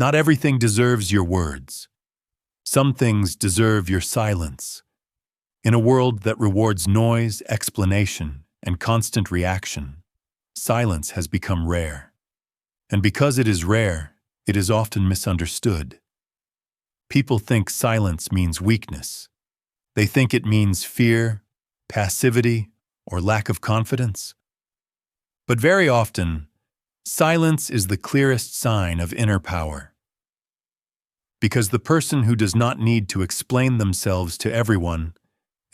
Not everything deserves your words. Some things deserve your silence. In a world that rewards noise, explanation, and constant reaction, silence has become rare. And because it is rare, it is often misunderstood. People think silence means weakness. They think it means fear, passivity, or lack of confidence. But very often, silence is the clearest sign of inner power. Because the person who does not need to explain themselves to everyone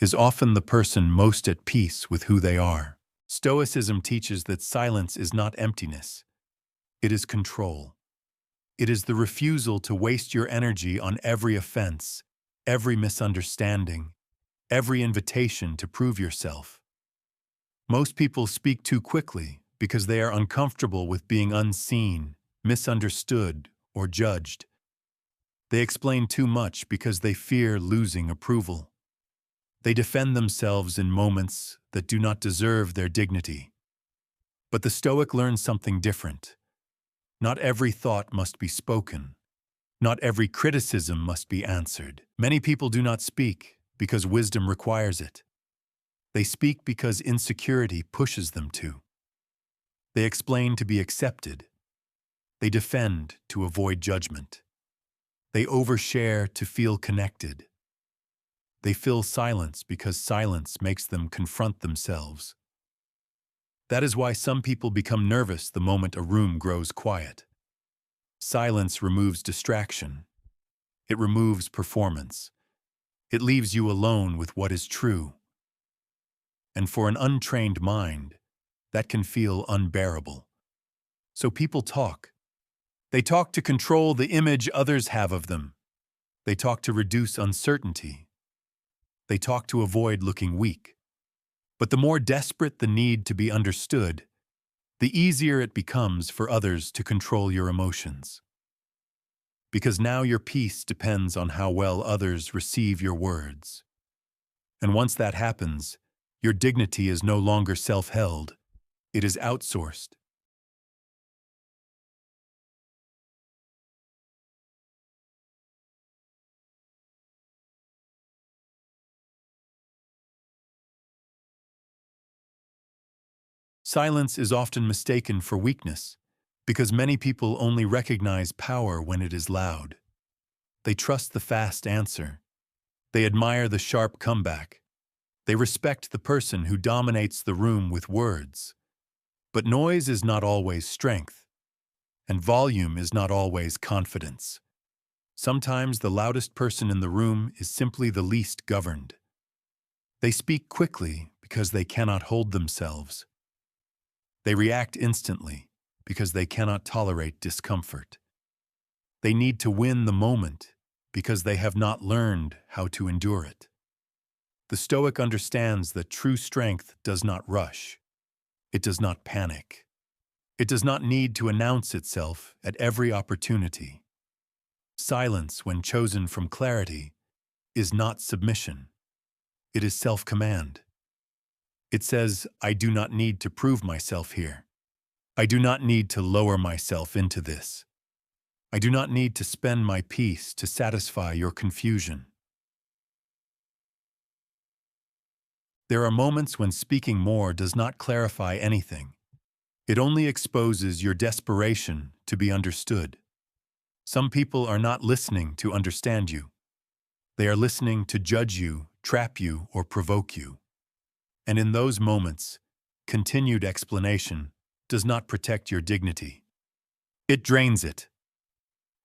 is often the person most at peace with who they are. Stoicism teaches that silence is not emptiness. It is control. It is the refusal to waste your energy on every offense, every misunderstanding, every invitation to prove yourself. Most people speak too quickly because they are uncomfortable with being unseen, misunderstood, or judged. They explain too much because they fear losing approval. They defend themselves in moments that do not deserve their dignity. But the Stoic learns something different. Not every thought must be spoken. Not every criticism must be answered. Many people do not speak because wisdom requires it. They speak because insecurity pushes them to. They explain to be accepted. They defend to avoid judgment. They overshare to feel connected. They fill silence because silence makes them confront themselves. That is why some people become nervous the moment a room grows quiet. Silence removes distraction. It removes performance. It leaves you alone with what is true. And for an untrained mind, that can feel unbearable. So people talk. They talk to control the image others have of them. They talk to reduce uncertainty. They talk to avoid looking weak. But the more desperate the need to be understood, the easier it becomes for others to control your emotions. Because now your peace depends on how well others receive your words. And once that happens, your dignity is no longer self-held. It is outsourced. Silence is often mistaken for weakness, because many people only recognize power when it is loud. They trust the fast answer. They admire the sharp comeback. They respect the person who dominates the room with words. But noise is not always strength, and volume is not always confidence. Sometimes the loudest person in the room is simply the least governed. They speak quickly because they cannot hold themselves. They react instantly because they cannot tolerate discomfort. They need to win the moment because they have not learned how to endure it. The Stoic understands that true strength does not rush. It does not panic. It does not need to announce itself at every opportunity. Silence, when chosen from clarity, is not submission. It is self-command. It says, I do not need to prove myself here. I do not need to lower myself into this. I do not need to spend my peace to satisfy your confusion. There are moments when speaking more does not clarify anything. It only exposes your desperation to be understood. Some people are not listening to understand you. They are listening to judge you, trap you, or provoke you. And in those moments, continued explanation does not protect your dignity. It drains it.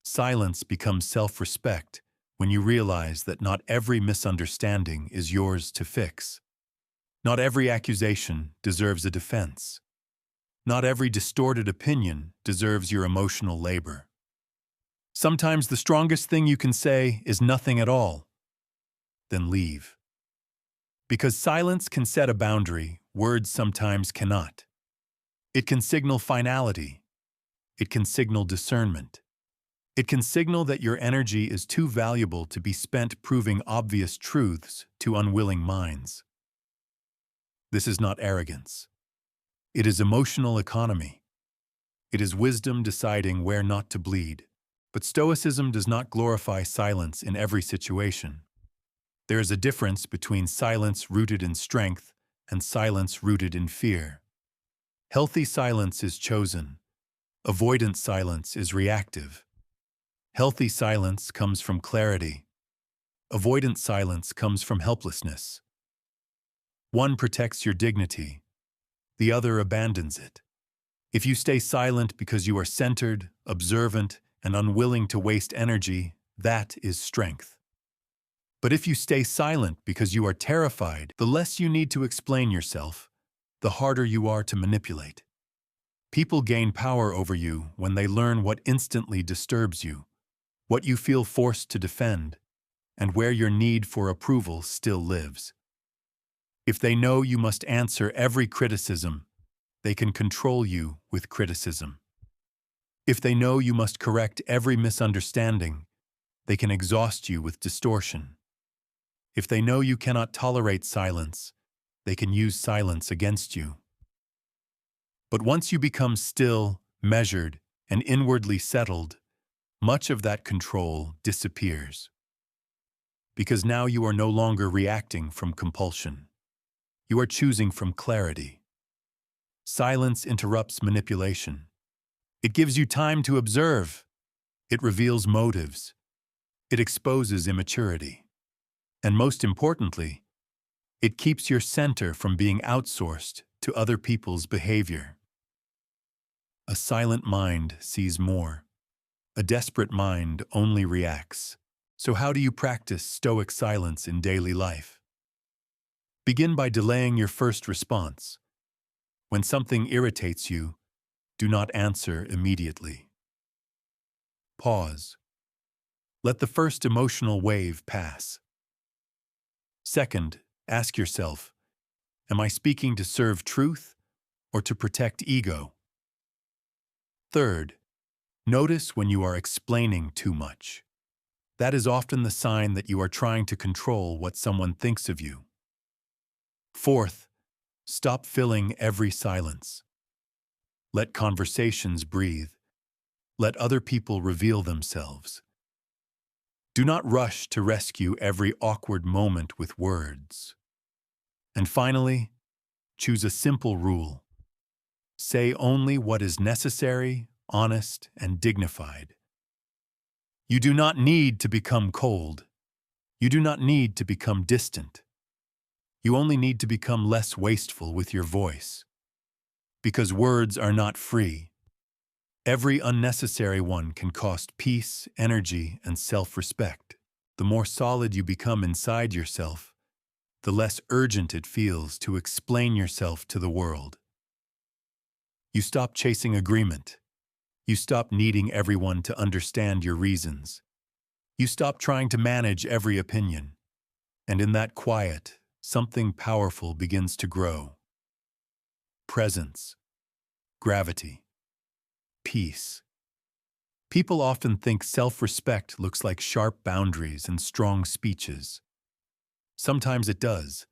Silence becomes self-respect when you realize that not every misunderstanding is yours to fix. Not every accusation deserves a defense. Not every distorted opinion deserves your emotional labor. Sometimes the strongest thing you can say is nothing at all. Then leave. Because silence can set a boundary, words sometimes cannot. It can signal finality. It can signal discernment. It can signal that your energy is too valuable to be spent proving obvious truths to unwilling minds. This is not arrogance. It is emotional economy. It is wisdom deciding where not to bleed. But Stoicism does not glorify silence in every situation. There is a difference between silence rooted in strength and silence rooted in fear. Healthy silence is chosen. Avoidant silence is reactive. Healthy silence comes from clarity. Avoidant silence comes from helplessness. One protects your dignity. The other abandons it. If you stay silent because you are centered, observant, and unwilling to waste energy, that is strength. But if you stay silent because you are terrified, the less you need to explain yourself, the harder you are to manipulate. People gain power over you when they learn what instantly disturbs you, what you feel forced to defend, and where your need for approval still lives. If they know you must answer every criticism, they can control you with criticism. If they know you must correct every misunderstanding, they can exhaust you with distortion. If they know you cannot tolerate silence, they can use silence against you. But once you become still, measured, and inwardly settled, much of that control disappears. Because now you are no longer reacting from compulsion. You are choosing from clarity. Silence interrupts manipulation. It gives you time to observe. It reveals motives. It exposes immaturity. And most importantly, it keeps your center from being outsourced to other people's behavior. A silent mind sees more. A desperate mind only reacts. So how do you practice Stoic silence in daily life? Begin by delaying your first response. When something irritates you, do not answer immediately. Pause. Let the first emotional wave pass. Second, ask yourself, am I speaking to serve truth or to protect ego? Third, notice when you are explaining too much. That is often the sign that you are trying to control what someone thinks of you. Fourth, stop filling every silence. Let conversations breathe. Let other people reveal themselves. Do not rush to rescue every awkward moment with words. And finally, choose a simple rule. Say only what is necessary, honest, and dignified. You do not need to become cold. You do not need to become distant. You only need to become less wasteful with your voice. Because words are not free. Every unnecessary one can cost peace, energy, and self-respect. The more solid you become inside yourself, the less urgent it feels to explain yourself to the world. You stop chasing agreement. You stop needing everyone to understand your reasons. You stop trying to manage every opinion. And in that quiet, something powerful begins to grow. Presence, gravity, peace. People often think self-respect looks like sharp boundaries and strong speeches. Sometimes it does,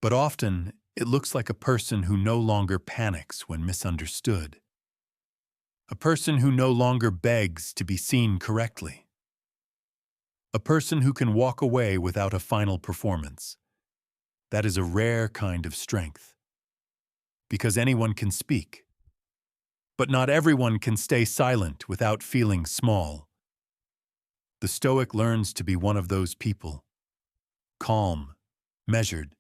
but often it looks like a person who no longer panics when misunderstood. A person who no longer begs to be seen correctly. A person who can walk away without a final performance. That is a rare kind of strength. Because anyone can speak. But not everyone can stay silent without feeling small. The Stoic learns to be one of those people. Calm, measured,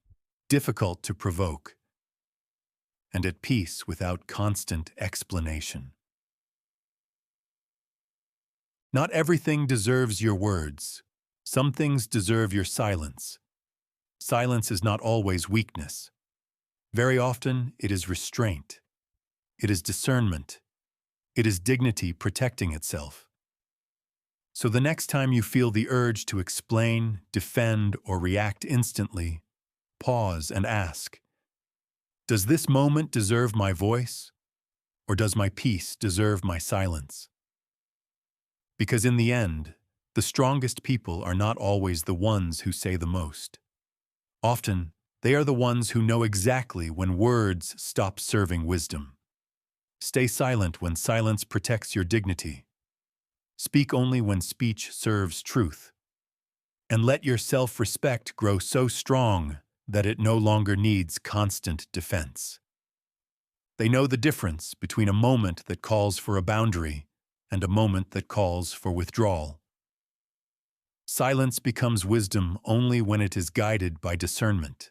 difficult to provoke, and at peace without constant explanation. Not everything deserves your words. Some things deserve your silence. Silence is not always weakness. Very often, it is restraint. It is discernment. It is dignity protecting itself. So the next time you feel the urge to explain, defend, or react instantly, pause and ask, does this moment deserve my voice, or does my peace deserve my silence? Because in the end, the strongest people are not always the ones who say the most. Often, they are the ones who know exactly when words stop serving wisdom. Stay silent when silence protects your dignity. Speak only when speech serves truth. And let your self-respect grow so strong that it no longer needs constant defense. They know the difference between a moment that calls for a boundary and a moment that calls for withdrawal. Silence becomes wisdom only when it is guided by discernment.